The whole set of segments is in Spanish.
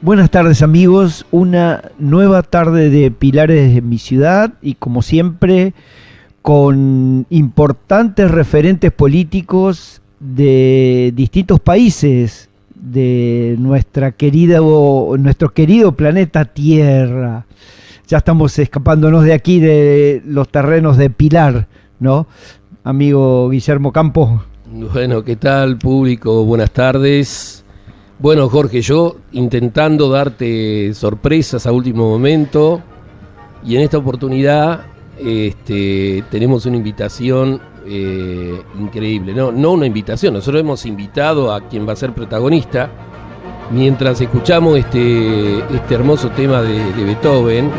Buenas tardes amigos, una nueva tarde de Pilares de mi ciudad y como siempre con importantes referentes políticos de distintos países de nuestro querido planeta Tierra. Ya estamos escapándonos de aquí, de los terrenos de Pilar, ¿no? Amigo Guillermo Campos. Bueno, ¿qué tal, público? Buenas tardes. Bueno, Jorge, yo intentando darte sorpresas a último momento, y en esta oportunidad tenemos una invitación increíble. No una invitación, nosotros hemos invitado a quien va a ser protagonista mientras escuchamos este hermoso tema de Beethoven.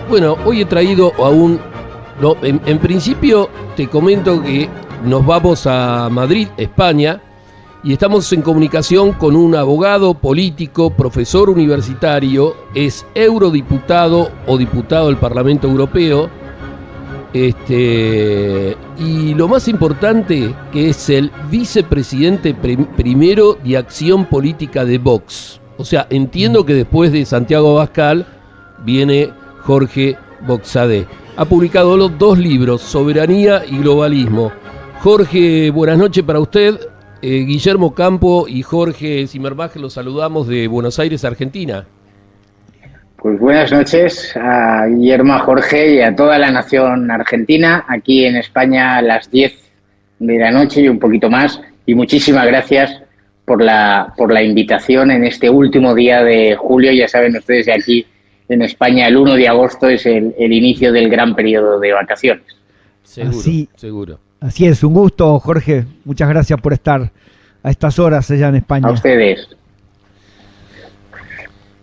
Bueno, hoy he traído a en principio te comento que nos vamos a Madrid, España, y estamos en comunicación con un abogado, político, profesor universitario, es eurodiputado o diputado del Parlamento Europeo, y lo más importante, que es el vicepresidente primero de Acción Política de Vox. O sea, entiendo que después de Santiago Abascal viene Jorge Boxadé. Ha publicado los dos libros, Soberanía y Globalismo. Jorge, buenas noches para usted. Guillermo Campo y Jorge Zimmermacher, los saludamos de Buenos Aires, Argentina. Pues buenas noches a Guillermo, a Jorge y a toda la nación argentina, aquí en España a las 10 de la noche y un poquito más. Y muchísimas gracias por la invitación en este último día de julio. Ya saben ustedes que aquí en España el 1 de agosto es el inicio del gran periodo de vacaciones. Seguro. Así es, un gusto, Jorge. Muchas gracias por estar a estas horas allá en España. A ustedes.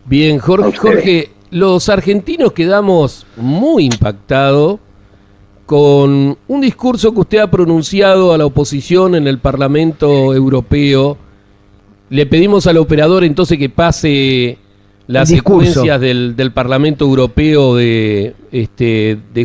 Bien, Jorge, los argentinos quedamos muy impactados con un discurso que usted ha pronunciado a la oposición en el Parlamento Europeo. Le pedimos al operador entonces que pase las secuencias del Parlamento Europeo de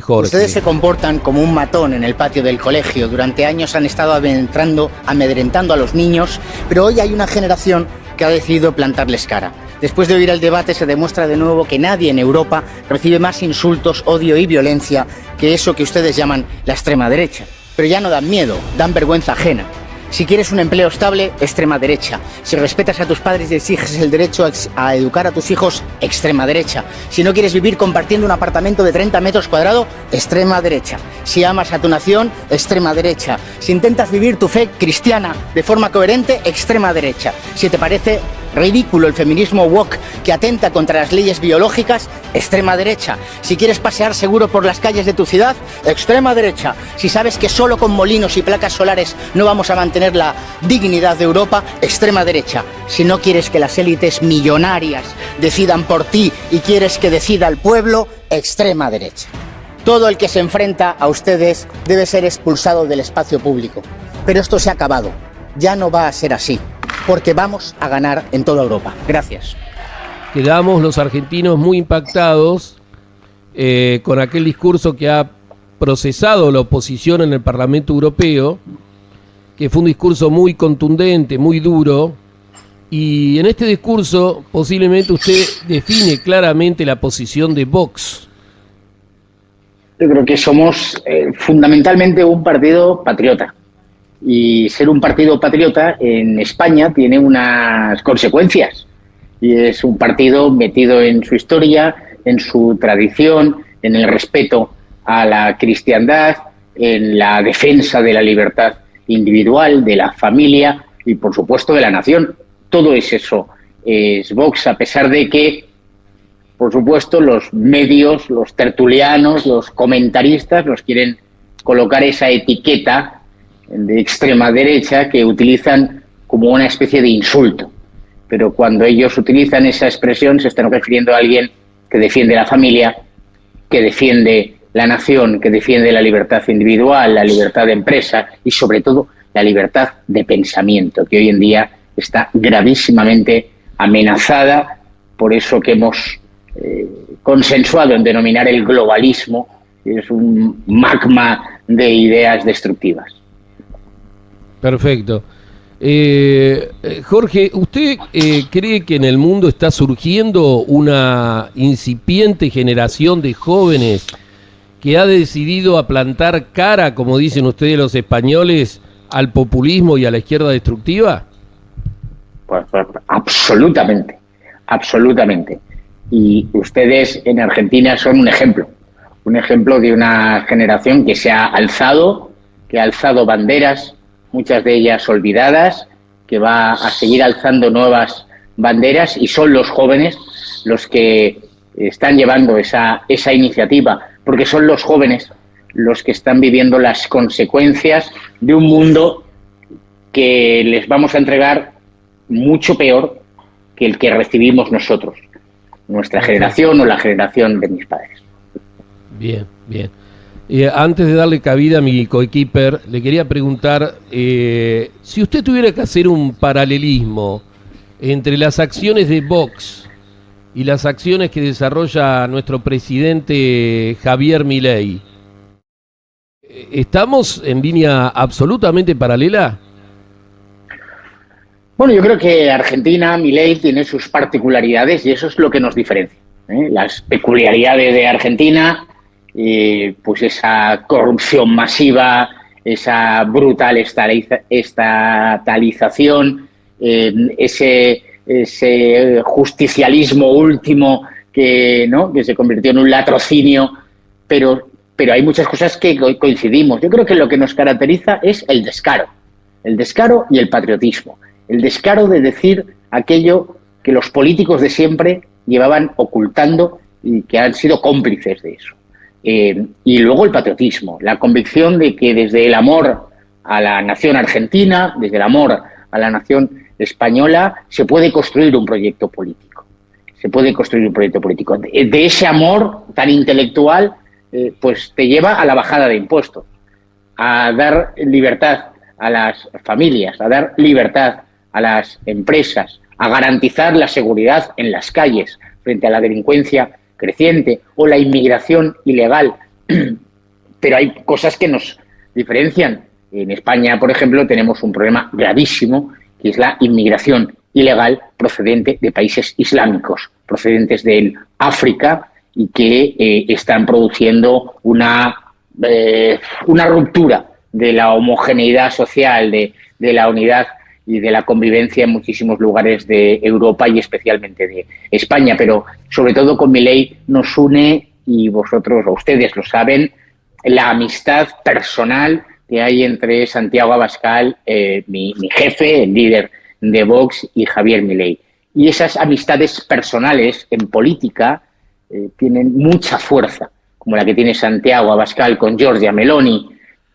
Jorge. Ustedes se comportan como un matón en el patio del colegio. Durante años han estado amedrentando a los niños, pero hoy hay una generación que ha decidido plantarles cara. Después de oír el debate se demuestra de nuevo que nadie en Europa recibe más insultos, odio y violencia que eso que ustedes llaman la extrema derecha. Pero ya no dan miedo, dan vergüenza ajena. Si quieres un empleo estable, extrema derecha. Si respetas a tus padres y exiges el derecho a educar a tus hijos, extrema derecha. Si no quieres vivir compartiendo un apartamento de 30 metros cuadrados, extrema derecha. Si amas a tu nación, extrema derecha. Si intentas vivir tu fe cristiana de forma coherente, extrema derecha. Si te parece ridículo el feminismo woke que atenta contra las leyes biológicas, extrema derecha. Si quieres pasear seguro por las calles de tu ciudad, extrema derecha. Si sabes que solo con molinos y placas solares no vamos a mantener la dignidad de Europa, extrema derecha. Si no quieres que las élites millonarias decidan por ti y quieres que decida el pueblo, extrema derecha. Todo el que se enfrenta a ustedes debe ser expulsado del espacio público. Pero esto se ha acabado. Ya no va a ser así, porque vamos a ganar en toda Europa. Gracias. Quedamos los argentinos muy impactados con aquel discurso que ha procesado la oposición en el Parlamento Europeo, que fue un discurso muy contundente, muy duro, y en este discurso posiblemente usted define claramente la posición de Vox. Yo creo que somos fundamentalmente un partido patriota. Y ser un partido patriota en España tiene unas consecuencias. Y es un partido metido en su historia, en su tradición, en el respeto a la cristiandad, en la defensa de la libertad individual, de la familia y, por supuesto, de la nación. Todo es eso. Es Vox, a pesar de que, por supuesto, los medios, los tertulianos, los comentaristas nos quieren colocar esa etiqueta de extrema derecha que utilizan como una especie de insulto. Pero cuando ellos utilizan esa expresión se están refiriendo a alguien que defiende la familia, que defiende la nación, que defiende la libertad individual, la libertad de empresa y sobre todo la libertad de pensamiento, que hoy en día está gravísimamente amenazada por eso que hemos consensuado en denominar el globalismo, que es un magma de ideas destructivas. Perfecto. Jorge, ¿usted cree que en el mundo está surgiendo una incipiente generación de jóvenes que ha decidido a plantar cara, como dicen ustedes los españoles, al populismo y a la izquierda destructiva? Pues, absolutamente, absolutamente. Y ustedes en Argentina son un ejemplo de una generación que se ha alzado, que ha alzado banderas, muchas de ellas olvidadas, que va a seguir alzando nuevas banderas, y son los jóvenes los que están llevando esa iniciativa, porque son los jóvenes los que están viviendo las consecuencias de un mundo que les vamos a entregar mucho peor que el que recibimos nosotros, nuestra generación o la generación de mis padres. Bien, bien. Antes de darle cabida a mi coequiper, le quería preguntar, si usted tuviera que hacer un paralelismo entre las acciones de Vox y las acciones que desarrolla nuestro presidente Javier Milei, ¿estamos en línea absolutamente paralela? Bueno, yo creo que Argentina, Milei, tiene sus particularidades y eso es lo que nos diferencia, ¿eh? Las peculiaridades de Argentina, pues esa corrupción masiva, esa brutal estatalización, ese justicialismo último que se convirtió en un latrocinio, pero hay muchas cosas que coincidimos. Yo creo que lo que nos caracteriza es el descaro y el patriotismo. El descaro de decir aquello que los políticos de siempre llevaban ocultando y que han sido cómplices de eso. Y luego el patriotismo, la convicción de que desde el amor a la nación argentina, desde el amor a la nación española, se puede construir un proyecto político. De ese amor tan intelectual, pues te lleva a la bajada de impuestos, a dar libertad a las familias, a dar libertad a las empresas, a garantizar la seguridad en las calles frente a la delincuencia creciente o la inmigración ilegal. Pero hay cosas que nos diferencian. En España, por ejemplo, tenemos un problema gravísimo, que es la inmigración ilegal procedente de países islámicos, procedentes del África, y que están produciendo una ruptura de la homogeneidad social, de la unidad y de la convivencia en muchísimos lugares de Europa y especialmente de España. Pero sobre todo con Milei nos une, y vosotros o ustedes lo saben, la amistad personal que hay entre Santiago Abascal, mi jefe, el líder de Vox, y Javier Milei. Y esas amistades personales en política tienen mucha fuerza, como la que tiene Santiago Abascal con Giorgia Meloni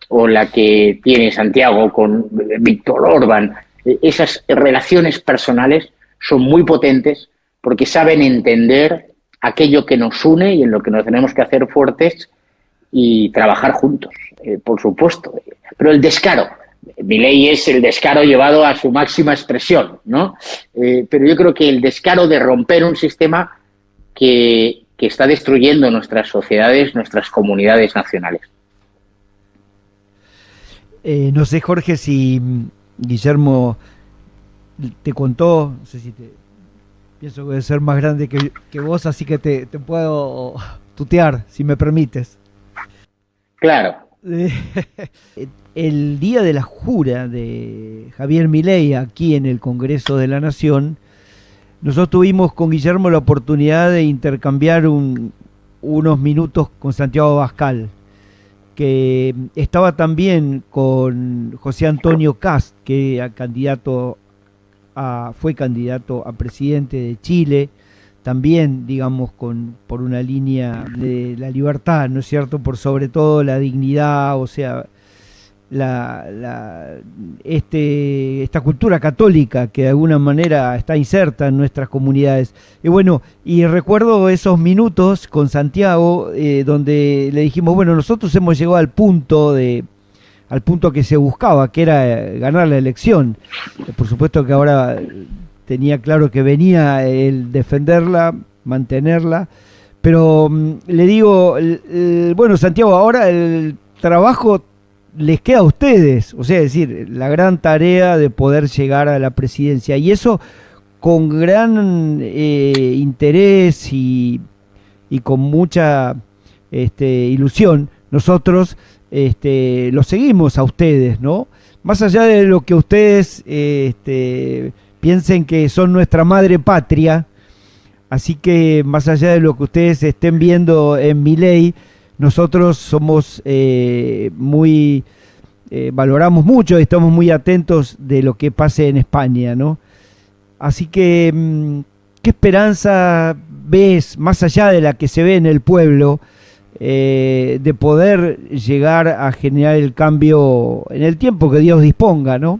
o la que tiene Santiago con Víctor Orbán. Esas relaciones personales son muy potentes porque saben entender aquello que nos une y en lo que nos tenemos que hacer fuertes y trabajar juntos, por supuesto. Pero el descaro, Milei es el descaro llevado a su máxima expresión, ¿no? Pero yo creo que el descaro de romper un sistema que está destruyendo nuestras sociedades, nuestras comunidades nacionales. No sé, Jorge, si Guillermo te contó, no sé si pienso que debe ser más grande que vos, así que te puedo tutear, si me permites. Claro. El día de la jura de Javier Milei aquí en el Congreso de la Nación, nosotros tuvimos con Guillermo la oportunidad de intercambiar unos minutos con Santiago Abascal, que estaba también con José Antonio Kast, que fue candidato a presidente de Chile, también, digamos, por una línea de la libertad, ¿no es cierto?, por sobre todo la dignidad, o sea, esta cultura católica que de alguna manera está inserta en nuestras comunidades. Y bueno, y recuerdo esos minutos con Santiago donde le dijimos, bueno, nosotros hemos llegado al punto que se buscaba, que era ganar la elección. Por supuesto que ahora tenía claro que venía el defenderla, mantenerla, pero le digo, bueno, Santiago, ahora el trabajo les queda a ustedes, o sea, es decir, la gran tarea de poder llegar a la presidencia, y eso con gran interés y con mucha ilusión, nosotros los seguimos a ustedes, ¿no? Más allá de lo que ustedes piensen que son nuestra madre patria, así que más allá de lo que ustedes estén viendo en Milei, nosotros somos valoramos mucho, estamos muy atentos de lo que pase en España, ¿no? Así que, ¿qué esperanza ves, más allá de la que se ve en el pueblo, de poder llegar a generar el cambio en el tiempo que Dios disponga, ¿no?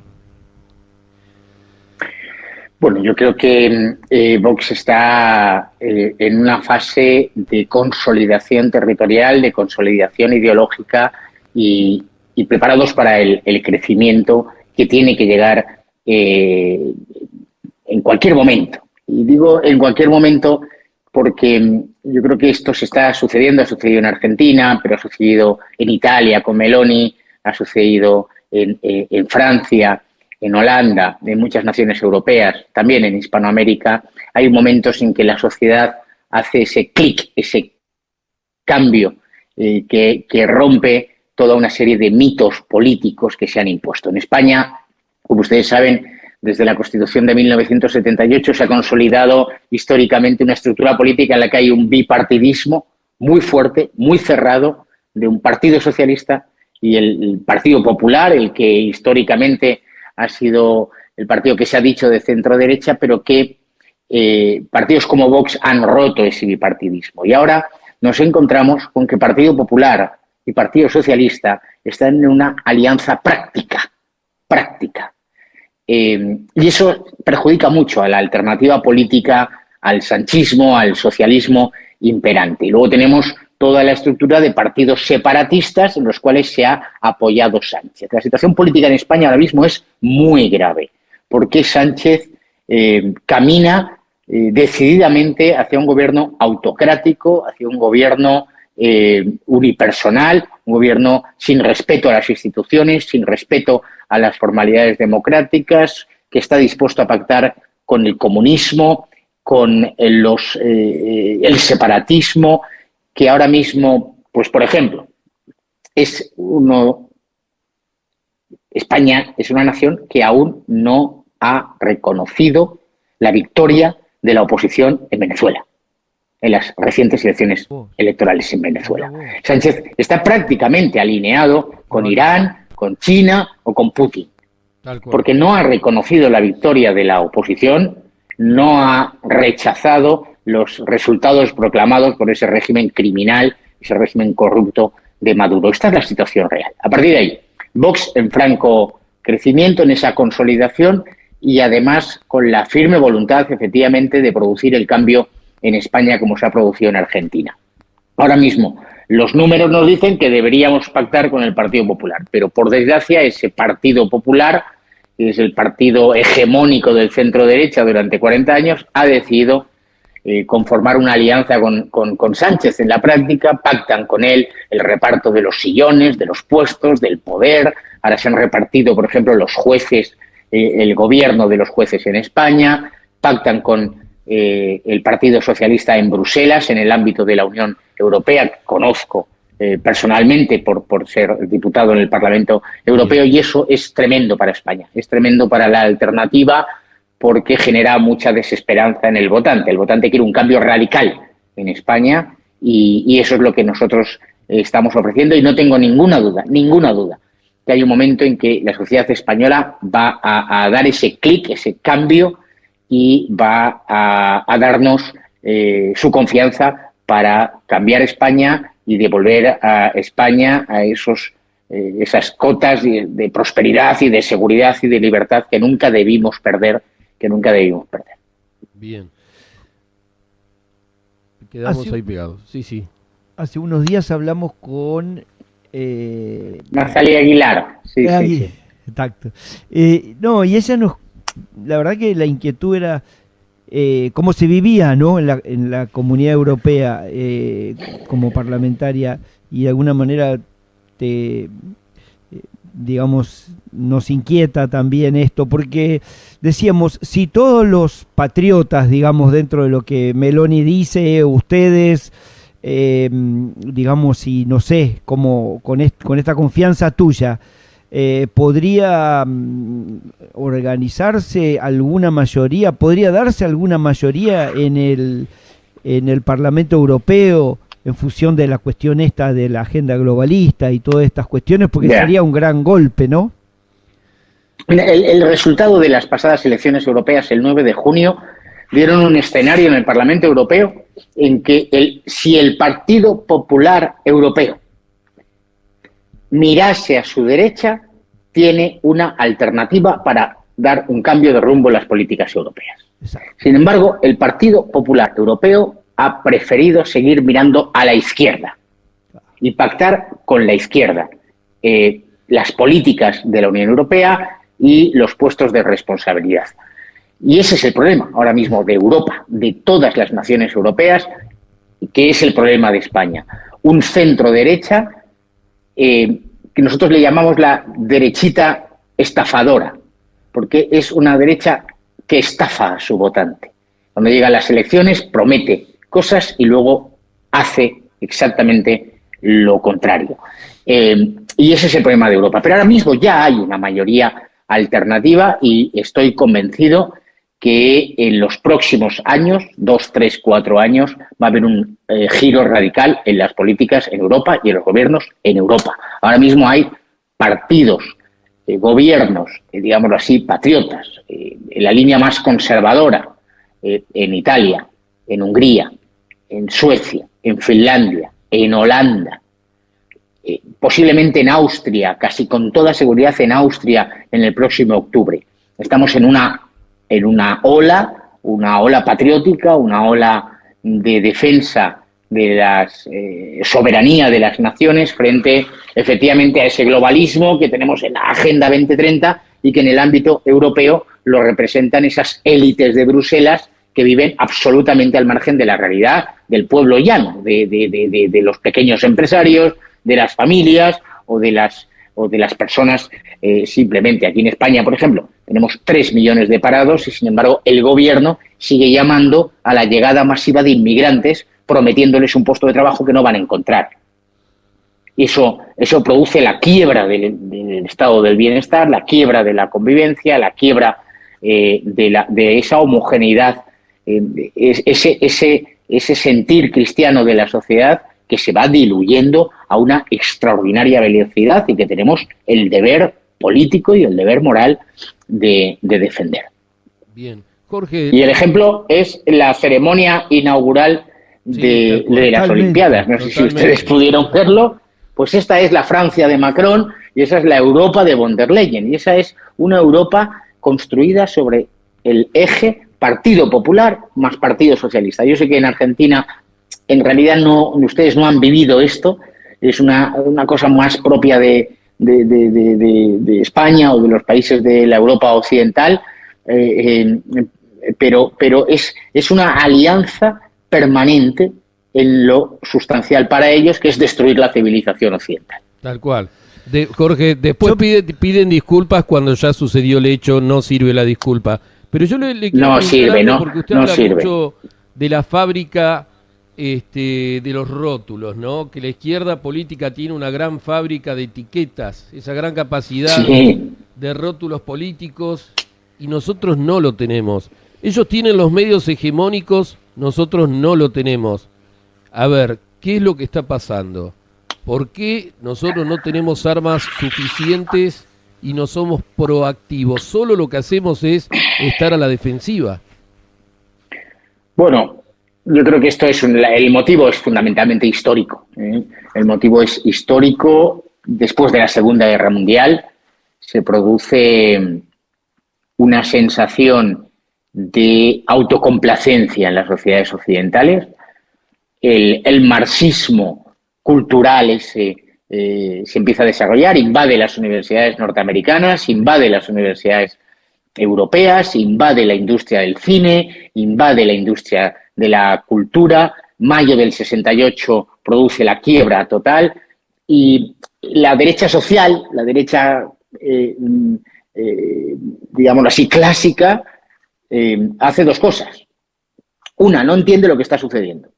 Bueno, yo creo que Vox está en una fase de consolidación territorial, de consolidación ideológica y preparados para el crecimiento que tiene que llegar en cualquier momento. Y digo en cualquier momento porque yo creo que esto se está sucediendo, ha sucedido en Argentina, pero ha sucedido en Italia con Meloni, ha sucedido en Francia, en Holanda, en muchas naciones europeas, también en Hispanoamérica. Hay momentos en que la sociedad hace ese clic, ese cambio que rompe toda una serie de mitos políticos que se han impuesto. En España, como ustedes saben, desde la Constitución de 1978 se ha consolidado históricamente una estructura política en la que hay un bipartidismo muy fuerte, muy cerrado, de un partido socialista y el Partido Popular, el que históricamente ha sido el partido que se ha dicho de centro-derecha, pero que partidos como Vox han roto ese bipartidismo. Y ahora nos encontramos con que Partido Popular y Partido Socialista están en una alianza práctica. Y eso perjudica mucho a la alternativa política, al sanchismo, al socialismo imperante. Y luego tenemos toda la estructura de partidos separatistas en los cuales se ha apoyado Sánchez. La situación política en España ahora mismo es muy grave, porque Sánchez camina decididamente hacia un gobierno autocrático, hacia un gobierno unipersonal, un gobierno sin respeto a las instituciones, sin respeto a las formalidades democráticas, que está dispuesto a pactar con el comunismo, con el separatismo, que ahora mismo, pues por ejemplo, España es una nación que aún no ha reconocido la victoria de la oposición en Venezuela, en las recientes elecciones electorales en Venezuela. Sánchez está prácticamente alineado con Irán, con China o con Putin, porque no ha reconocido la victoria de la oposición, no ha rechazado los resultados proclamados por ese régimen criminal, ese régimen corrupto de Maduro. Esta es la situación real. A partir de ahí, Vox en franco crecimiento, en esa consolidación y además con la firme voluntad, efectivamente, de producir el cambio en España como se ha producido en Argentina. Ahora mismo, los números nos dicen que deberíamos pactar con el Partido Popular, pero por desgracia ese Partido Popular, que es el partido hegemónico del centro-derecha durante 40 años, ha decidido conformar una alianza con Sánchez. En la práctica pactan con él el reparto de los sillones, de los puestos, del poder. Ahora se han repartido, por ejemplo, los jueces, el gobierno de los jueces en España, pactan con el Partido Socialista en Bruselas, en el ámbito de la Unión Europea. Conozco personalmente por ser diputado en el Parlamento Europeo, y eso es tremendo para España, es tremendo para la alternativa, porque genera mucha desesperanza en el votante. El votante quiere un cambio radical en España y eso es lo que nosotros estamos ofreciendo, y no tengo ninguna duda, que hay un momento en que la sociedad española va a dar ese clic, ese cambio, y va a darnos su confianza para cambiar España y devolver a España a esas cotas de prosperidad y de seguridad y de libertad que nunca debimos perder. Bien. Quedamos ahí pegados. Sí. Hace unos días hablamos con Natalia Aguilar. Sí. Exacto. No, y ella la verdad que la inquietud era cómo se vivía, ¿no?, en la Comunidad Europea como parlamentaria, y de alguna manera te digamos, nos inquieta también esto, porque decíamos, si todos los patriotas, digamos, dentro de lo que Meloni dice, ustedes, digamos, y no sé, como con esta confianza tuya, podría organizarse alguna mayoría, podría darse alguna mayoría en el Parlamento Europeo en función de la cuestión esta de la agenda globalista y todas estas cuestiones, porque sería un gran golpe, ¿no? El resultado de las pasadas elecciones europeas, el 9 de junio, dieron un escenario en el Parlamento Europeo en que si el Partido Popular Europeo mirase a su derecha, tiene una alternativa para dar un cambio de rumbo en las políticas europeas. Exacto. Sin embargo, el Partido Popular Europeo ha preferido seguir mirando a la izquierda y pactar con la izquierda las políticas de la Unión Europea y los puestos de responsabilidad. Y ese es el problema ahora mismo de Europa, de todas las naciones europeas, que es el problema de España. Un centro derecha que nosotros le llamamos la derechita estafadora, porque es una derecha que estafa a su votante. Cuando llega a las elecciones promete cosas y luego hace exactamente lo contrario. Y ese es el problema de Europa. Pero ahora mismo ya hay una mayoría alternativa y estoy convencido que en los próximos años, 2, 3, 4 años, va a haber un giro radical en las políticas en Europa y en los gobiernos en Europa. Ahora mismo hay partidos, gobiernos, digámoslo así, patriotas, en la línea más conservadora, en Italia, en Hungría, en Suecia, en Finlandia, en Holanda, posiblemente en Austria, casi con toda seguridad en Austria en el próximo octubre. Estamos en una ola patriótica, una ola de defensa de la soberanía de las naciones frente efectivamente a ese globalismo que tenemos en la Agenda 2030 y que en el ámbito europeo lo representan esas élites de Bruselas que viven absolutamente al margen de la realidad del pueblo llano, de los pequeños empresarios, de las familias o de las personas. Simplemente aquí en España, por ejemplo, tenemos 3 millones de parados y, sin embargo, el gobierno sigue llamando a la llegada masiva de inmigrantes, prometiéndoles un puesto de trabajo que no van a encontrar. Y eso produce la quiebra del estado del bienestar, la quiebra de la convivencia, la quiebra de esa homogeneidad, ese sentir cristiano de la sociedad que se va diluyendo a una extraordinaria velocidad y que tenemos el deber político y el deber moral de defender. Bien, Jorge. Y el ejemplo es la ceremonia inaugural de las Olimpiadas. No sé si ustedes pudieron verlo. Pues esta es la Francia de Macron y esa es la Europa de von der Leyen. Y esa es una Europa construida sobre el eje Partido Popular más Partido Socialista. Yo sé que en Argentina en realidad ustedes no han vivido esto, es una cosa más propia de España o de los países de la Europa occidental, pero es una alianza permanente en lo sustancial para ellos, que es destruir la civilización occidental. Tal cual. Jorge, después piden disculpas cuando ya sucedió el hecho, no sirve la disculpa. Pero yo le quiero no sirve, no, porque usted no habla sirve. mucho de la fábrica de los rótulos, ¿no? Que la izquierda política tiene una gran fábrica de etiquetas, esa gran capacidad de rótulos políticos, y nosotros no lo tenemos. Ellos tienen los medios hegemónicos, nosotros no lo tenemos. A ver, ¿qué es lo que está pasando? ¿Por qué nosotros no tenemos armas suficientes y no somos proactivos? Solo lo que hacemos es estar a la defensiva. Bueno, yo creo que el motivo es fundamentalmente histórico. El motivo es histórico. Después de la Segunda Guerra Mundial se produce una sensación de autocomplacencia en las sociedades occidentales. El marxismo cultural se empieza a desarrollar, invade las universidades norteamericanas, invade las universidades europeas, invade la industria del cine, invade la industria de la cultura. Mayo del 68 produce la quiebra total. Y la derecha social, la derecha, digamos así, clásica, hace dos cosas. Una, no entiende lo que está sucediendo.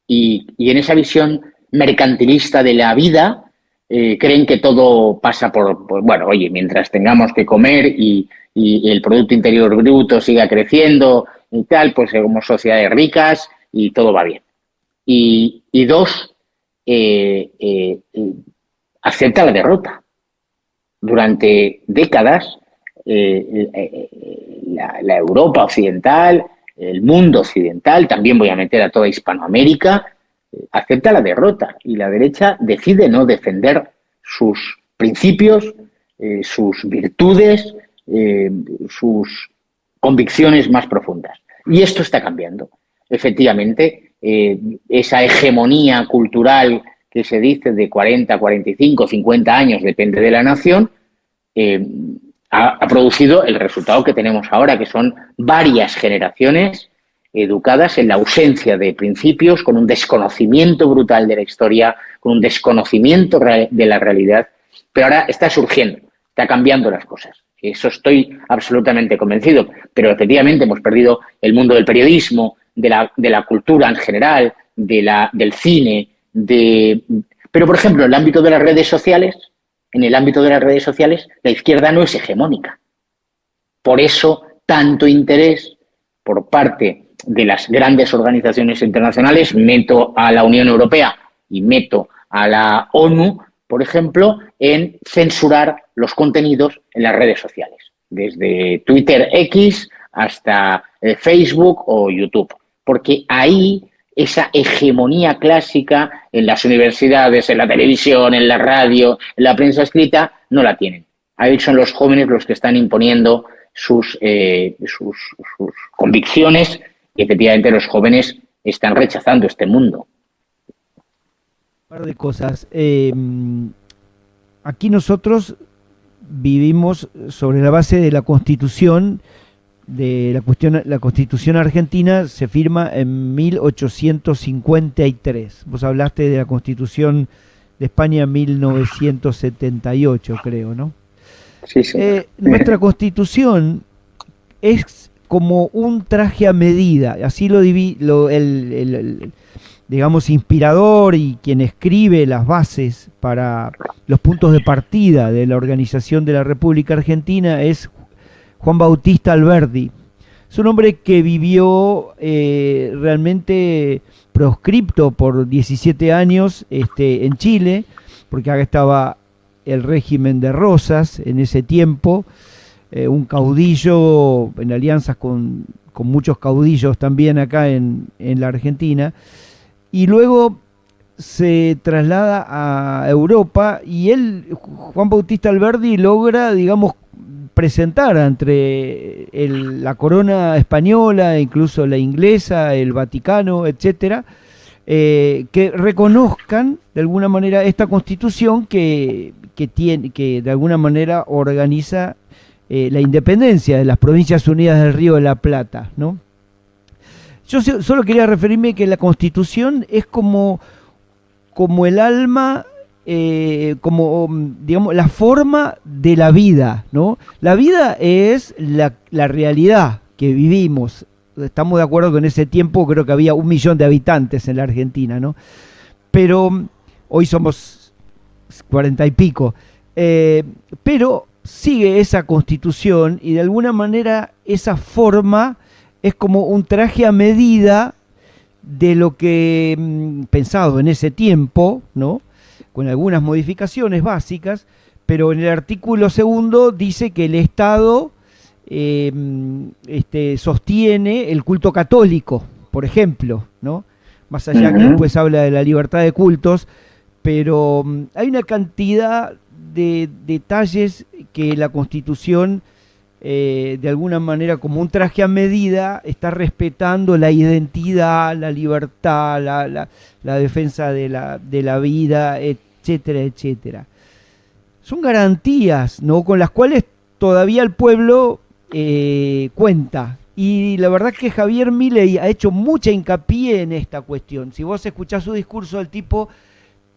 Y en esa visión mercantilista de la vida, creen que todo pasa bueno, oye, mientras tengamos que comer y el Producto Interior Bruto siga creciendo y tal, pues somos sociedades ricas y todo va bien. Y dos, acepta la derrota. Durante décadas, la Europa occidental, el mundo occidental, también voy a meter a toda Hispanoamérica, acepta la derrota y la derecha decide no defender sus principios, sus virtudes, sus convicciones más profundas. Y esto está cambiando. Efectivamente, esa hegemonía cultural que se dice de 40, 45, 50 años, depende de la nación, ha producido el resultado que tenemos ahora, que son varias generaciones educadas en la ausencia de principios, con un desconocimiento brutal de la historia, con un desconocimiento de la realidad, pero ahora está surgiendo, está cambiando las cosas. Eso estoy absolutamente convencido, pero efectivamente hemos perdido el mundo del periodismo, de la cultura en general, del cine, pero por ejemplo, en el ámbito de las redes sociales, la izquierda no es hegemónica. Por eso, tanto interés por parte de las grandes organizaciones internacionales, meto a la Unión Europea y meto a la ONU, por ejemplo, en censurar los contenidos en las redes sociales, desde Twitter X hasta Facebook o YouTube, porque ahí esa hegemonía clásica en las universidades, en la televisión, en la radio, en la prensa escrita, no la tienen. Ahí son los jóvenes los que están imponiendo sus convicciones y efectivamente los jóvenes están rechazando este mundo. Un par de cosas. Aquí nosotros vivimos sobre la base de la Constitución, la Constitución argentina se firma en 1853. Vos hablaste de la Constitución de España en 1978, creo, ¿no? Sí, sí. Nuestra Constitución es como un traje a medida, así digamos, inspirador y quien escribe las bases para los puntos de partida de la organización de la República Argentina es Juan Bautista Alberdi. Es un hombre que vivió realmente proscripto por 17 años en Chile, porque acá estaba el régimen de Rosas en ese tiempo, un caudillo en alianzas con muchos caudillos también acá en la Argentina, y luego se traslada a Europa y Juan Bautista Alberdi, logra, digamos, presentar entre la corona española, incluso la inglesa, el Vaticano, etcétera, que reconozcan de alguna manera esta Constitución que de alguna manera organiza la independencia de las Provincias Unidas del Río de la Plata, ¿no? Yo solo quería referirme que la Constitución es como el alma, como, digamos, la forma de la vida, ¿no? La vida es la realidad que vivimos. Estamos de acuerdo que en ese tiempo creo que había 1 millón de habitantes en la Argentina, ¿no? Pero hoy somos 40 y pico. Pero sigue esa Constitución y de alguna manera esa forma es como un traje a medida de lo que pensado en ese tiempo, ¿no? Con algunas modificaciones básicas, pero en el artículo 2 dice que el Estado sostiene el culto católico, por ejemplo, ¿no? Más allá que después habla de la libertad de cultos, pero hay una cantidad de detalles que la Constitución, de alguna manera, como un traje a medida, está respetando la identidad, la libertad, la defensa de la vida, etcétera, etcétera. Son garantías, ¿no?, con las cuales todavía el pueblo cuenta. Y la verdad que Javier Milei ha hecho mucha hincapié en esta cuestión. Si vos escuchás su discurso, el tipo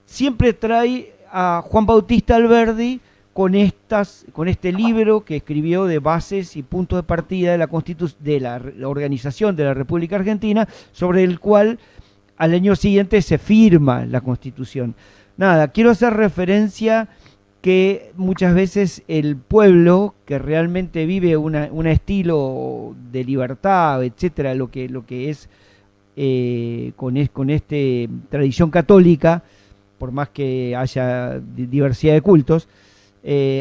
siempre trae a Juan Bautista Alberdi con este libro que escribió de bases y puntos de partida de la organización de la República Argentina, sobre el cual al año siguiente se firma la Constitución. Nada, quiero hacer referencia que muchas veces el pueblo que realmente vive un estilo de libertad, etcétera, lo que es con este tradición católica, por más que haya diversidad de cultos,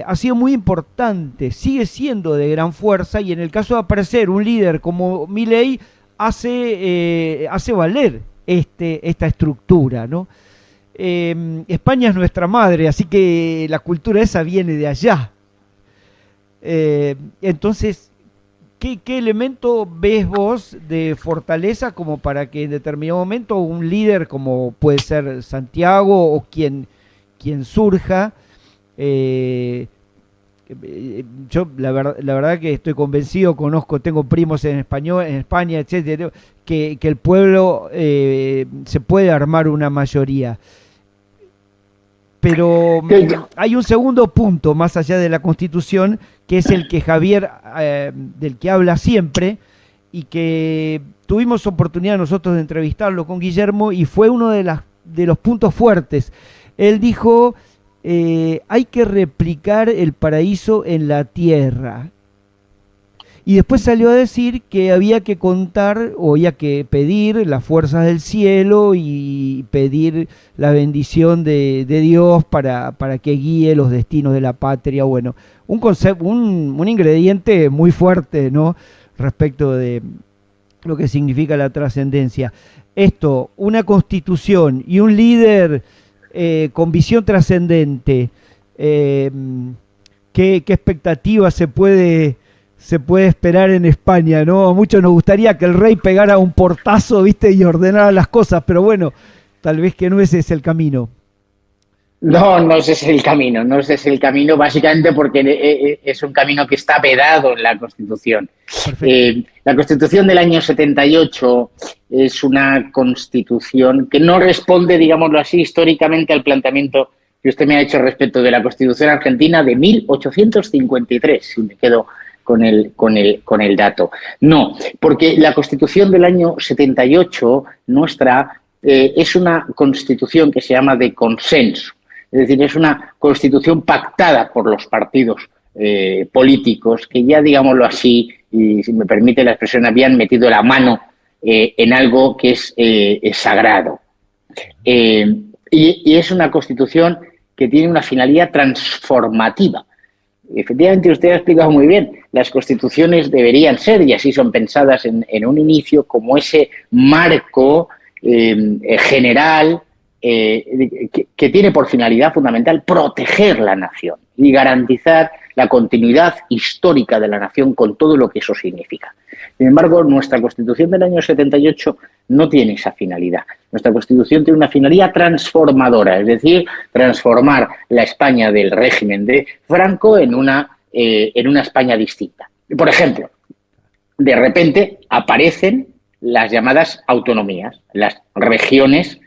ha sido muy importante, sigue siendo de gran fuerza, y en el caso de aparecer un líder como Milei hace valer esta estructura, ¿no? España es nuestra madre, así que la cultura esa viene de allá. Entonces, ¿qué elemento ves vos de fortaleza como para que en determinado momento un líder como puede ser Santiago o quien surja? Yo la verdad que estoy convencido, tengo primos en España, etcétera, que el pueblo se puede armar una mayoría. Pero hay un segundo punto más allá de la Constitución, que es el que Javier, del que habla siempre, y que tuvimos oportunidad nosotros de entrevistarlo con Guillermo, y fue uno de los puntos fuertes. Él dijo: hay que replicar el paraíso en la tierra. Y después salió a decir que había que contar, o había que pedir las fuerzas del cielo y pedir la bendición de Dios para que guíe los destinos de la patria. Bueno, un ingrediente muy fuerte, ¿no?, respecto de lo que significa la trascendencia. Esto, una constitución y un líder con visión trascendente, ¿qué expectativa se puede esperar en España, ¿no? A muchos nos gustaría que el rey pegara un portazo, ¿viste?, y ordenara las cosas, pero bueno, tal vez que no ese es el camino. No ese es el camino, básicamente porque es un camino que está vedado en la Constitución. La Constitución del año 78 es una Constitución que no responde, digámoslo así, históricamente al planteamiento que usted me ha hecho respecto de la Constitución argentina de 1853, si me quedo con el dato. No, porque la Constitución del año 78 nuestra es una Constitución que se llama de consenso. Es decir, es una Constitución pactada por los partidos políticos que ya, digámoslo así, y si me permite la expresión, habían metido la mano en algo que es sagrado. Y es una Constitución que tiene una finalidad transformativa. Efectivamente, usted ha explicado muy bien, las constituciones deberían ser, y así son pensadas en un inicio, como ese marco general que tiene por finalidad fundamental proteger la nación y garantizar la continuidad histórica de la nación con todo lo que eso significa. Sin embargo, nuestra Constitución del año 78 no tiene esa finalidad. Nuestra Constitución tiene una finalidad transformadora, es decir, transformar la España del régimen de Franco en una España distinta. Por ejemplo, de repente aparecen las llamadas autonomías, las regiones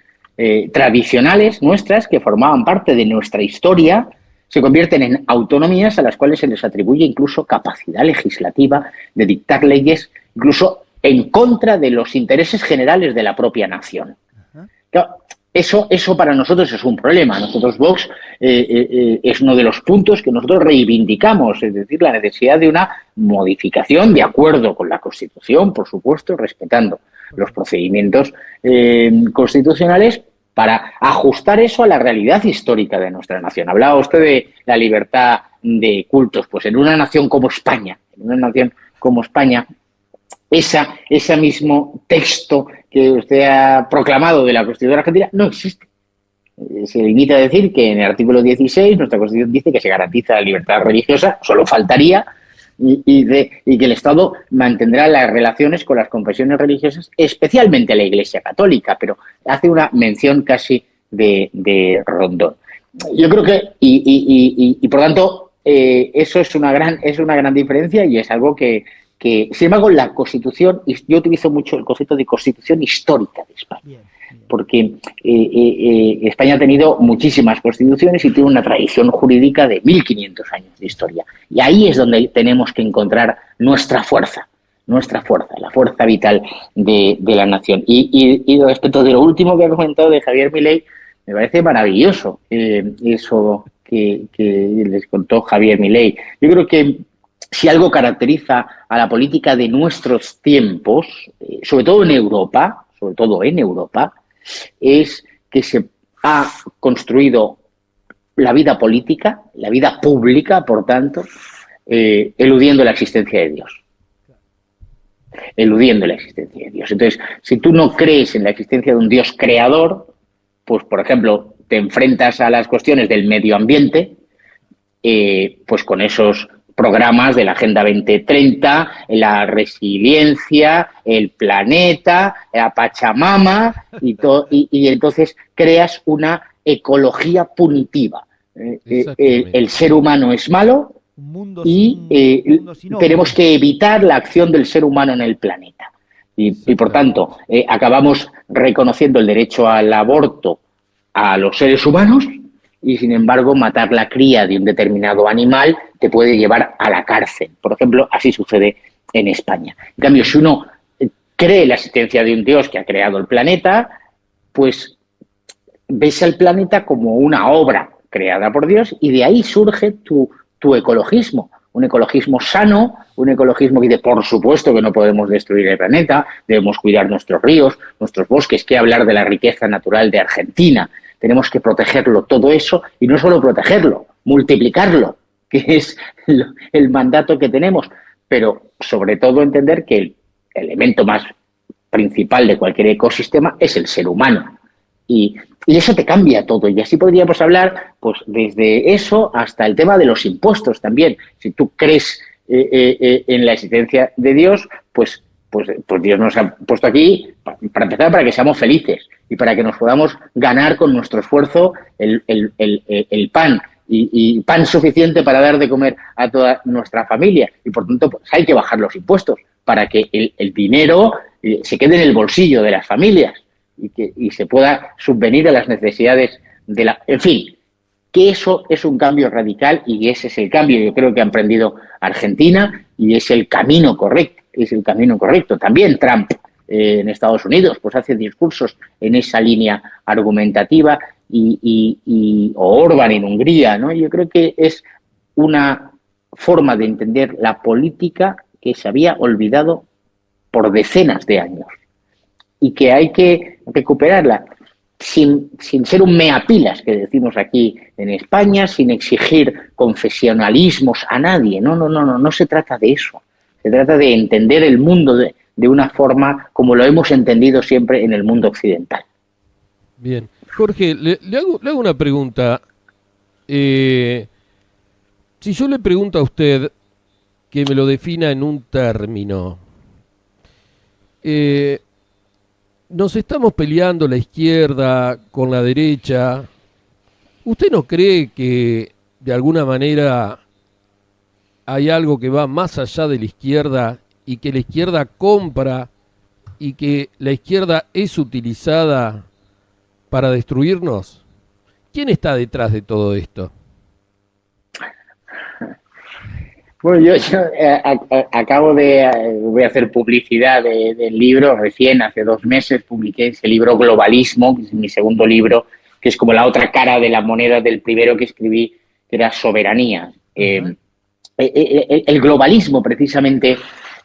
tradicionales nuestras que formaban parte de nuestra historia, se convierten en autonomías a las cuales se les atribuye incluso capacidad legislativa de dictar leyes, incluso en contra de los intereses generales de la propia nación. Claro, eso para nosotros es un problema. Nosotros, Vox, es uno de los puntos que nosotros reivindicamos, es decir, la necesidad de una modificación de acuerdo con la Constitución, por supuesto, respetando los procedimientos constitucionales, para ajustar eso a la realidad histórica de nuestra nación. Hablaba usted de la libertad de cultos. Pues en una nación como España, ese mismo texto que usted ha proclamado de la Constitución argentina no existe. Se limita a decir que en el artículo 16 nuestra Constitución dice que se garantiza la libertad religiosa, solo faltaría, y que el Estado mantendrá las relaciones con las confesiones religiosas, especialmente la Iglesia Católica, pero hace una mención casi de Rondón. Yo creo que, y por tanto, eso es una gran diferencia, y es algo que que, sin embargo, la Constitución, y yo utilizo mucho el concepto de Constitución histórica de España, Bien, bien. porque España ha tenido muchísimas constituciones y tiene una tradición jurídica de 1500 años de historia. Y ahí es donde tenemos que encontrar nuestra fuerza, la fuerza vital de la nación. Y respecto de lo último que ha comentado de Javier Milei, me parece maravilloso eso que les contó Javier Milei. Yo creo que si algo caracteriza a la política de nuestros tiempos, sobre todo en Europa, es que se ha construido la vida política, la vida pública, por tanto, eludiendo la existencia de Dios. Entonces, si tú no crees en la existencia de un Dios creador, pues, por ejemplo, te enfrentas a las cuestiones del medio ambiente, pues con esos programas de la Agenda 2030, la resiliencia, el planeta, la Pachamama, y entonces creas una ecología punitiva. El ser humano es malo y tenemos que evitar la acción del ser humano en el planeta. Y por tanto, acabamos reconociendo el derecho al aborto a los seres humanos, y sin embargo matar la cría de un determinado animal te puede llevar a la cárcel. Por ejemplo, así sucede en España. En cambio, si uno cree la existencia de un Dios que ha creado el planeta, pues ves al planeta como una obra creada por Dios, y de ahí surge tu ecologismo. Un ecologismo sano, un ecologismo que dice, por supuesto que no podemos destruir el planeta, debemos cuidar nuestros ríos, nuestros bosques, qué hablar de la riqueza natural de Argentina. Tenemos que protegerlo, todo eso, y no solo protegerlo, multiplicarlo, que es el mandato que tenemos, pero sobre todo entender que el elemento más principal de cualquier ecosistema es el ser humano. Y eso te cambia todo, y así podríamos hablar pues desde eso hasta el tema de los impuestos también. Si tú crees en la existencia de Dios, pues Dios nos ha puesto aquí, para empezar, para que seamos felices y para que nos podamos ganar con nuestro esfuerzo el pan, y pan suficiente para dar de comer a toda nuestra familia. Y por tanto, pues hay que bajar los impuestos para que el dinero se quede en el bolsillo de las familias y se pueda subvenir a las necesidades de la... En fin, que eso es un cambio radical, y ese es el cambio, yo creo, que ha emprendido Argentina, y es el camino correcto. También Trump en Estados Unidos pues hace discursos en esa línea argumentativa, o Orbán en Hungría, ¿no? Yo creo que es una forma de entender la política que se había olvidado por decenas de años y que hay que recuperarla sin ser un meapilas, que decimos aquí en España, sin exigir confesionalismos a nadie. No se trata de eso. Se trata de entender el mundo de una forma como lo hemos entendido siempre en el mundo occidental. Bien. Jorge, le hago una pregunta. Si yo le pregunto a usted que me lo defina en un término, nos estamos peleando la izquierda con la derecha. ¿Usted no cree que de alguna manera hay algo que va más allá de la izquierda y que la izquierda compra y que la izquierda es utilizada para destruirnos? ¿Quién está detrás de todo esto? Bueno, yo acabo voy a hacer publicidad del libro. Recién, hace 2 meses, publiqué ese libro Globalismo, que es mi segundo libro, que es como la otra cara de la moneda del primero que escribí, que era Soberanía. El globalismo, precisamente,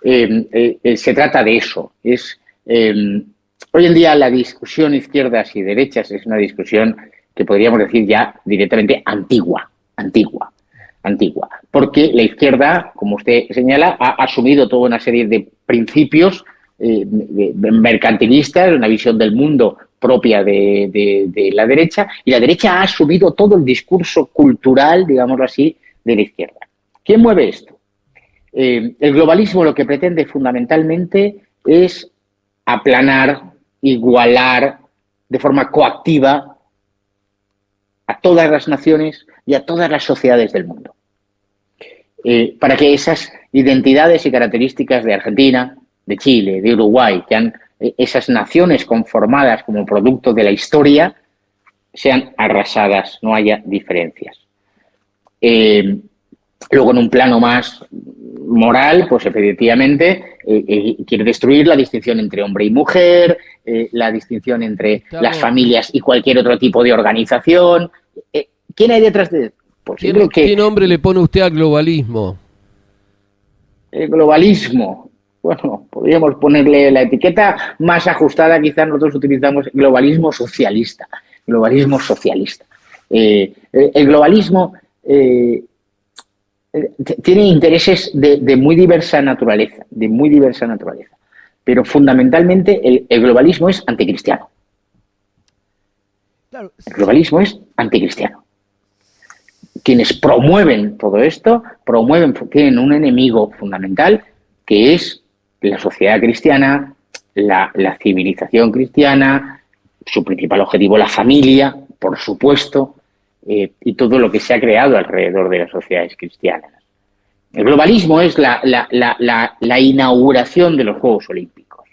se trata de eso. Hoy en día la discusión izquierdas y derechas es una discusión que podríamos decir ya directamente antigua, porque la izquierda, como usted señala, ha asumido toda una serie de principios mercantilistas, una visión del mundo propia de la derecha, y la derecha ha asumido todo el discurso cultural, digámoslo así, de la izquierda. ¿Quién mueve esto? El globalismo lo que pretende fundamentalmente es aplanar, igualar de forma coactiva a todas las naciones y a todas las sociedades del mundo, para que esas identidades y características de Argentina, de Chile, de Uruguay, esas naciones conformadas como producto de la historia, sean arrasadas, no haya diferencias. Luego, en un plano más moral, pues efectivamente quiere destruir la distinción entre hombre y mujer, la distinción entre las familias y cualquier otro tipo de organización. ¿Quién hay detrás de eso? Pues ¿Qué nombre le pone usted al globalismo? El globalismo. Bueno, podríamos ponerle la etiqueta más ajustada, quizás nosotros utilizamos globalismo socialista. Globalismo socialista. El globalismo tiene intereses de muy diversa naturaleza, pero fundamentalmente el globalismo es anticristiano. Claro. El globalismo es anticristiano. Quienes promueven todo esto, tienen un enemigo fundamental que es la sociedad cristiana, la civilización cristiana, su principal objetivo la familia, por supuesto, y todo lo que se ha creado alrededor de las sociedades cristianas. El globalismo es la inauguración de los Juegos Olímpicos.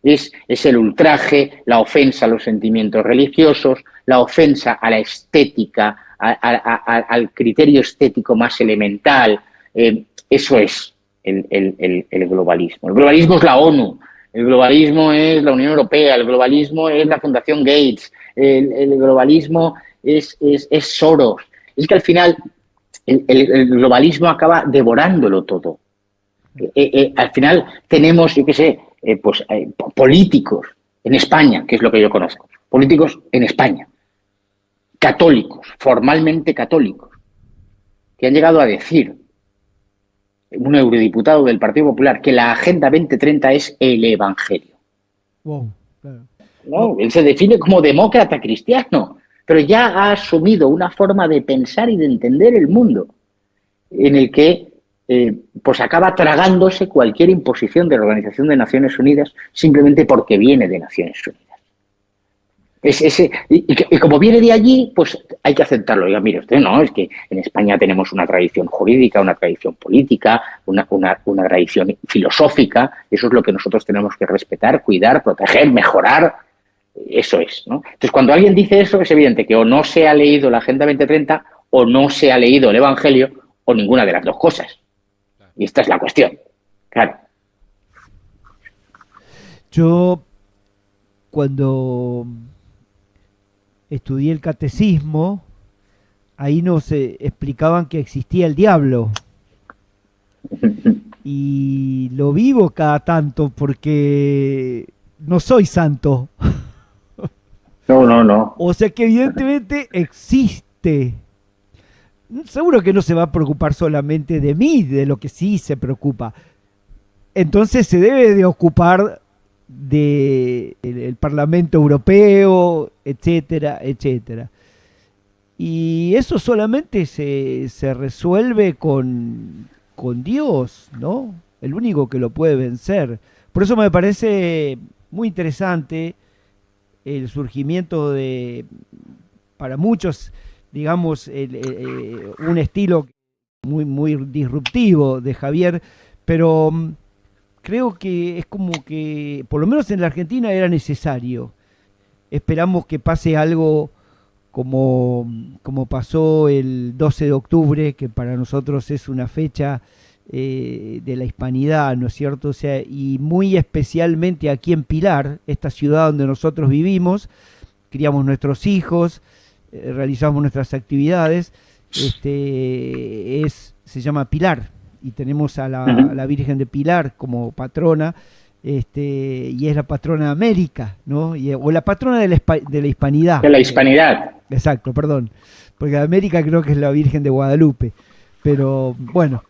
Es el ultraje, la ofensa a los sentimientos religiosos, la ofensa a la estética, al criterio estético más elemental. Eso es el globalismo. El globalismo es la ONU, el globalismo es la Unión Europea, el globalismo es la Fundación Gates, el globalismo es Soros. Es que al final el globalismo acaba devorándolo todo. Al final tenemos, yo qué sé, políticos en España, que es lo que yo conozco, políticos en España, católicos, formalmente católicos, que han llegado a decir, un eurodiputado del Partido Popular, que la Agenda 2030 es el Evangelio. Wow, claro. No, él se define como demócrata cristiano, pero ya ha asumido una forma de pensar y de entender el mundo en el que pues acaba tragándose cualquier imposición de la Organización de Naciones Unidas simplemente porque viene de Naciones Unidas. Y como viene de allí, pues hay que aceptarlo. Oiga, mire usted, no, es que en España tenemos una tradición jurídica, una tradición política, una tradición filosófica. Eso es lo que nosotros tenemos que respetar, cuidar, proteger, mejorar. Eso es, ¿no? Entonces, cuando alguien dice eso, es evidente que o no se ha leído la Agenda 2030 o no se ha leído el Evangelio o ninguna de las dos cosas. Y esta es la cuestión. Claro. Yo, cuando estudié el catecismo, ahí nos explicaban que existía el diablo. Y lo vivo cada tanto porque no soy santo. No. O sea que evidentemente existe. Seguro que no se va a preocupar solamente de mí, de lo que sí se preocupa. Entonces se debe de ocupar del Parlamento Europeo, etcétera, etcétera. Y eso solamente se resuelve con Dios, ¿no? El único que lo puede vencer. Por eso me parece muy interesante el surgimiento para muchos, digamos, un estilo muy disruptivo de Javier, pero creo que es como que, por lo menos en la Argentina, era necesario. Esperamos que pase algo como pasó el 12 de octubre, que para nosotros es una fecha de la hispanidad, ¿no es cierto? O sea, y muy especialmente aquí en Pilar, esta ciudad donde nosotros vivimos, criamos nuestros hijos, realizamos nuestras actividades, se llama Pilar, y tenemos a la Virgen de Pilar como patrona, y es la patrona de América, ¿no? O la patrona de la hispanidad. De la hispanidad. Exacto, perdón, porque de América creo que es la Virgen de Guadalupe, pero bueno,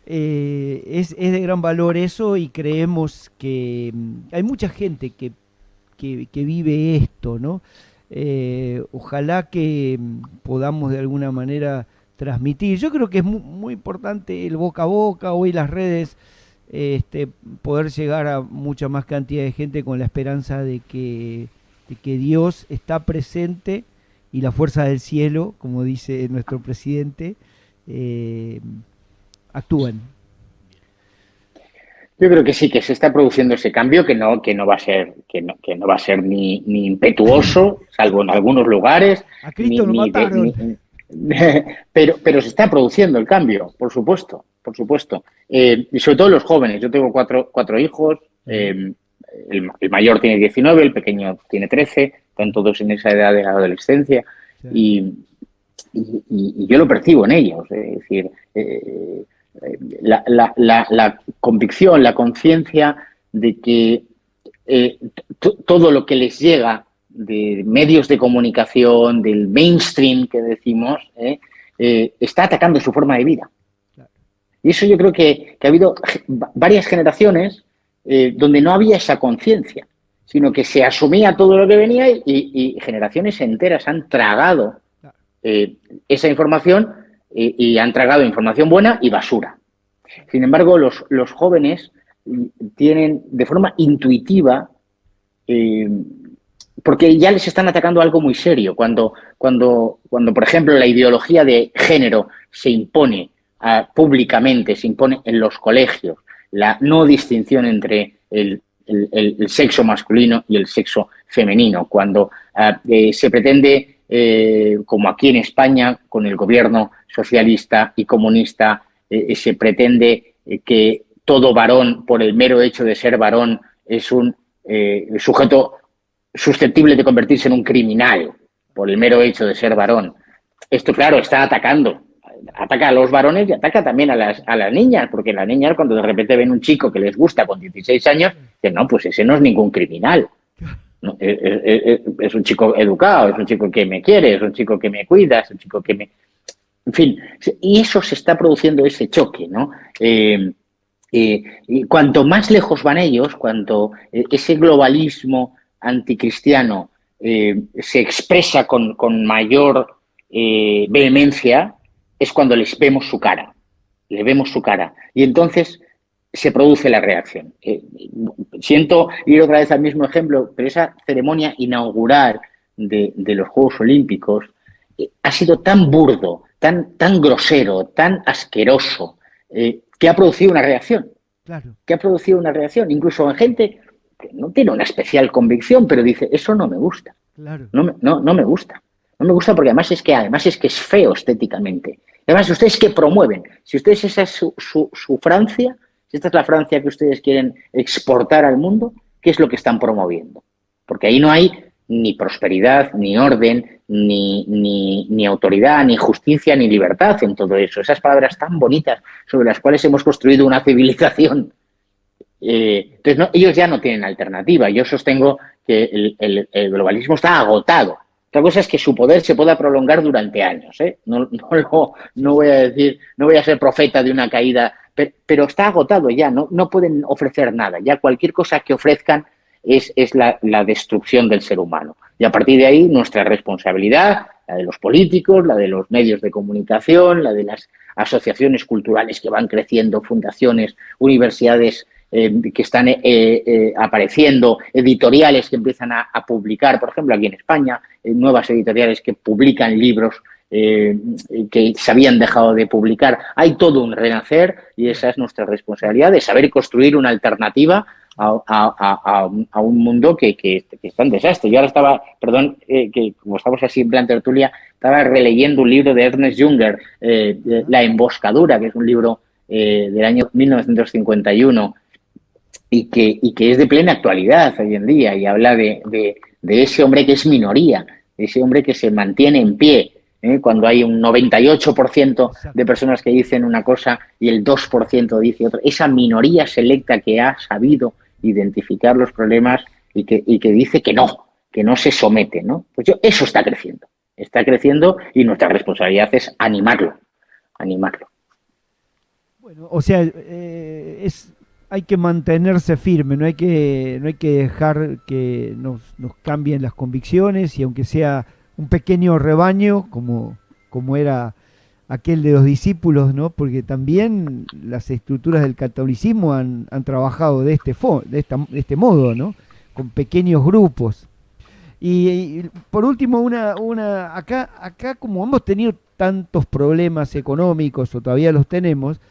es de gran valor eso, y creemos que hay mucha gente que vive esto, ¿no? Ojalá que podamos de alguna manera transmitir. Yo creo que es muy importante el boca a boca, hoy las redes, poder llegar a mucha más cantidad de gente con la esperanza de que Dios está presente y la fuerza del cielo, como dice nuestro presidente, actúan. Yo creo que sí, que se está produciendo ese cambio que no va a ser, que no va a ser ni impetuoso, salvo en algunos lugares, A ni, Cristo lo ni de- mataron. ni- pero se está produciendo el cambio, por supuesto, por supuesto. Y sobre todo los jóvenes. Yo tengo cuatro hijos, el mayor tiene 19, el pequeño tiene 13, están todos en esa edad de la adolescencia Sí. y yo lo percibo en ellos. Es decir, la convicción, la conciencia de que todo lo que les llega de medios de comunicación, del mainstream que decimos, está atacando su forma de vida. Y eso yo creo que ha habido varias generaciones donde no había esa conciencia, sino que se asumía todo lo que venía y generaciones enteras han tragado esa información y han tragado información buena y basura. Sin embargo, los jóvenes tienen de forma intuitiva, porque ya les están atacando algo muy serio. Cuando por ejemplo, la ideología de género se impone públicamente, se impone en los colegios, la no distinción entre el sexo masculino y el sexo femenino, cuando se pretende, como aquí en España, con el gobierno socialista y comunista, se pretende que todo varón, por el mero hecho de ser varón, es un sujeto susceptible de convertirse en un criminal, por el mero hecho de ser varón. Esto, claro, está atacando. Ataca a los varones y ataca también a las niñas, porque las niñas, cuando de repente ven un chico que les gusta con 16 años, dicen, no, pues ese no es ningún criminal. No, es un chico educado, es un chico que me quiere, es un chico que me cuida, es un chico que me... En fin, y eso se está produciendo ese choque, ¿no? Y cuanto más lejos van ellos, cuanto ese globalismo anticristiano se expresa con mayor vehemencia, es cuando les vemos su cara, le vemos su cara. Y entonces se produce la reacción. Siento ir otra vez al mismo ejemplo, pero esa ceremonia inaugural de los Juegos Olímpicos ha sido tan burdo, tan grosero, tan asqueroso, que ha producido una reacción. Claro. Que ha producido una reacción, incluso en gente que no tiene una especial convicción, pero dice, eso no me gusta. Claro. No me gusta. No me gusta porque además es que es feo estéticamente. Además, ¿ustedes qué promueven? Si ustedes esa es su Francia, si esta es la Francia que ustedes quieren exportar al mundo, ¿qué es lo que están promoviendo? Porque ahí no hay ni prosperidad, ni orden, ni autoridad, ni justicia, ni libertad en todo eso. Esas palabras tan bonitas sobre las cuales hemos construido una civilización. Entonces, ellos ya no tienen alternativa. Yo sostengo que el globalismo está agotado. Otra cosa es que su poder se pueda prolongar durante años. No voy a decir, no voy a ser profeta de una caída, pero está agotado ya. No pueden ofrecer nada. Ya cualquier cosa que ofrezcan es la destrucción del ser humano. Y a partir de ahí, nuestra responsabilidad, la de los políticos, la de los medios de comunicación, la de las asociaciones culturales que van creciendo, fundaciones, universidades que están apareciendo, editoriales que empiezan a publicar, por ejemplo, aquí en España, nuevas editoriales que publican libros que se habían dejado de publicar. Hay todo un renacer y esa es nuestra responsabilidad de saber construir una alternativa a un mundo que está en desastre. Yo ahora estaba, perdón, que como estamos así en plan tertulia, estaba releyendo un libro de Ernest Junger, La emboscadura, que es un libro del año 1951 y que es de plena actualidad hoy en día y habla de ese hombre que es minoría, de ese hombre que se mantiene en pie, cuando hay un 98% de personas que dicen una cosa y el 2% dice otra. Esa minoría selecta que ha sabido identificar los problemas y que dice que no se somete, ¿no? Pues eso está creciendo y nuestra responsabilidad es animarlo. Bueno, o sea, hay que mantenerse firme, no hay que dejar que nos cambien las convicciones y aunque sea un pequeño rebaño como era aquel de los discípulos, ¿no? Porque también las estructuras del catolicismo han trabajado de este modo, ¿no? Con pequeños grupos. Y por último, acá como hemos tenido tantos problemas económicos o todavía los tenemos,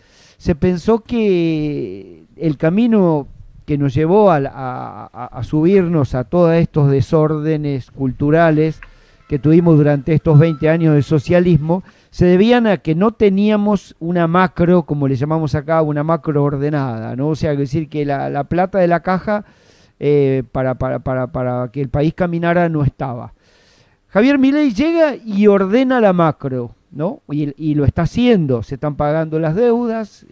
se pensó que el camino que nos llevó a subirnos a todos estos desórdenes culturales que tuvimos durante estos 20 años de socialismo, se debían a que no teníamos una macro, como le llamamos acá, una macro ordenada, ¿no? O sea, es decir, que la plata de la caja para que el país caminara no estaba. Javier Milei llega y ordena la macro, ¿no? Y lo está haciendo, se están pagando las deudas,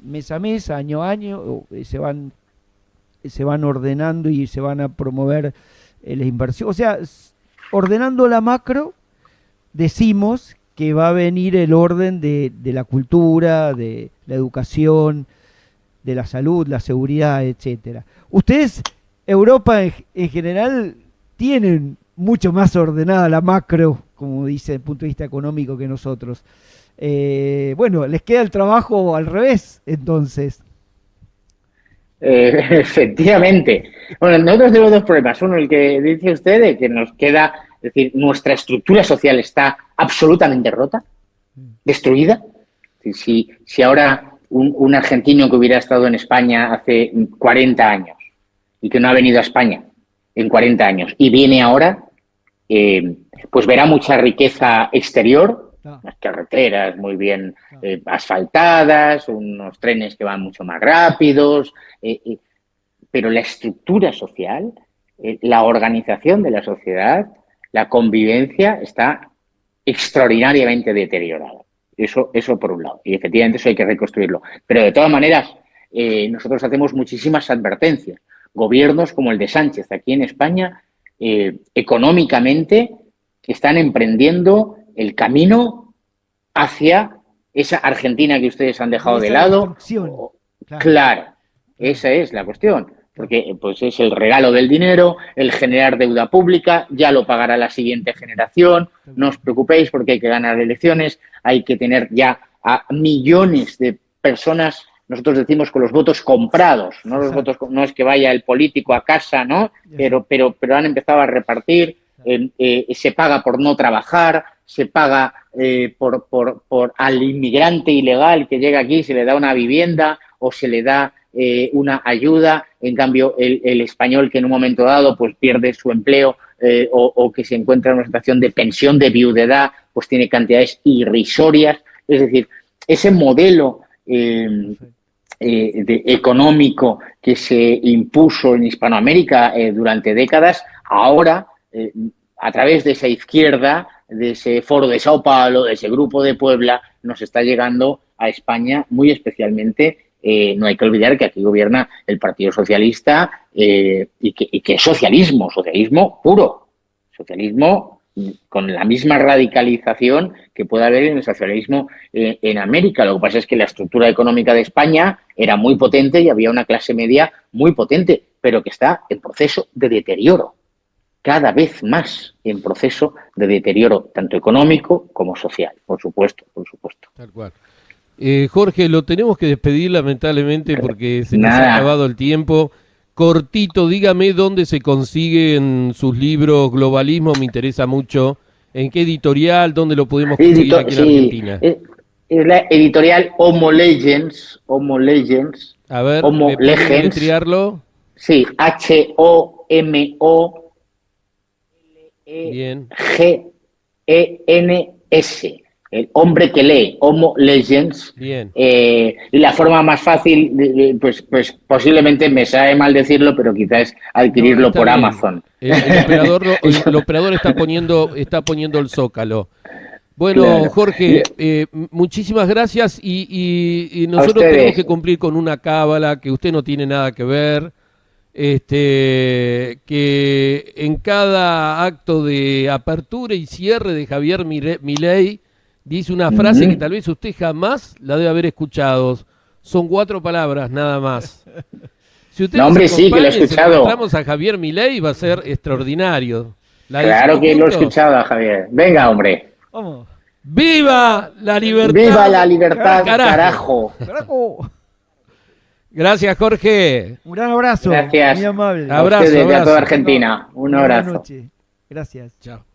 mes a mes, año a año, se van ordenando y se van a promover las inversiones. O sea, ordenando la macro, decimos que va a venir el orden de la cultura, de la educación, de la salud, la seguridad, etcétera. Ustedes, Europa en general, tienen mucho más ordenada la macro, como dice, desde el punto de vista económico que nosotros. Bueno, les queda el trabajo al revés, entonces. Efectivamente. Bueno, nosotros tenemos dos problemas. Uno, el que dice usted, de que nos queda, es decir, nuestra estructura social está absolutamente rota, destruida. Si ahora un argentino que hubiera estado en España hace 40 años y que no ha venido a España en 40 años y viene ahora, pues verá mucha riqueza exterior, las carreteras muy bien asfaltadas, unos trenes que van mucho más rápidos, pero la estructura social, la organización de la sociedad, la convivencia está extraordinariamente deteriorada. Eso por un lado. Y efectivamente eso hay que reconstruirlo. Pero de todas maneras, nosotros hacemos muchísimas advertencias. Gobiernos como el de Sánchez aquí en España, económicamente, están emprendiendo el camino hacia esa Argentina que ustedes han dejado de lado. Claro, esa es la cuestión. Porque pues es el regalo del dinero, el generar deuda pública, ya lo pagará la siguiente generación, no os preocupéis porque hay que ganar elecciones, hay que tener ya a millones de personas, nosotros decimos con los votos comprados, no los votos, no es que vaya el político a casa, ¿no? Pero han empezado a repartir, se paga por no trabajar, se paga por al inmigrante ilegal que llega aquí, se le da una vivienda o se le da una ayuda, en cambio el español que en un momento dado pues pierde su empleo o que se encuentra en una situación de pensión de viudedad, pues tiene cantidades irrisorias. Es decir, ese modelo económico que se impuso en Hispanoamérica durante décadas, ahora a través de esa izquierda, de ese foro de Sao Paulo, de ese grupo de Puebla, nos está llegando a España muy especialmente. No hay que olvidar que aquí gobierna el Partido Socialista y que es socialismo puro, socialismo con la misma radicalización que puede haber en el socialismo en América. Lo que pasa es que la estructura económica de España era muy potente y había una clase media muy potente, pero que está en proceso de deterioro, cada vez más en proceso de deterioro, tanto económico como social, por supuesto. Tal cual. Jorge, lo tenemos que despedir lamentablemente porque se nos ha acabado el tiempo. Cortito, dígame dónde se consiguen sus libros. Globalismo me interesa mucho. ¿En qué editorial? ¿Dónde lo podemos conseguir aquí en Argentina? Es la editorial Homo Legends. A ver, Homo ¿me puede Legends. deletrearlo? Sí, HOMOLEGENS. El hombre que lee, Homo Legends. Bien. Y la forma más fácil, pues posiblemente me sabe mal decirlo, pero quizás adquirirlo por bien. Amazon. El operador está poniendo el zócalo. Bueno, claro. Jorge, muchísimas gracias y nosotros tenemos que cumplir con una cábala que usted no tiene nada que ver. Que en cada acto de apertura y cierre de Javier Milei dice una frase que tal vez usted jamás la debe haber escuchado. Son 4 palabras, nada más. Si usted sí, que lo he escuchado. Si encontramos a Javier Milei, va a ser extraordinario. Claro que lo he escuchado, Javier. Venga, hombre. Vamos. ¡Viva la libertad! ¡Viva la libertad, carajo! Gracias, Jorge. Un gran abrazo. Gracias. Muy amable. Abrazo, a toda Argentina. Un abrazo. Buenas noches. Gracias. Chao.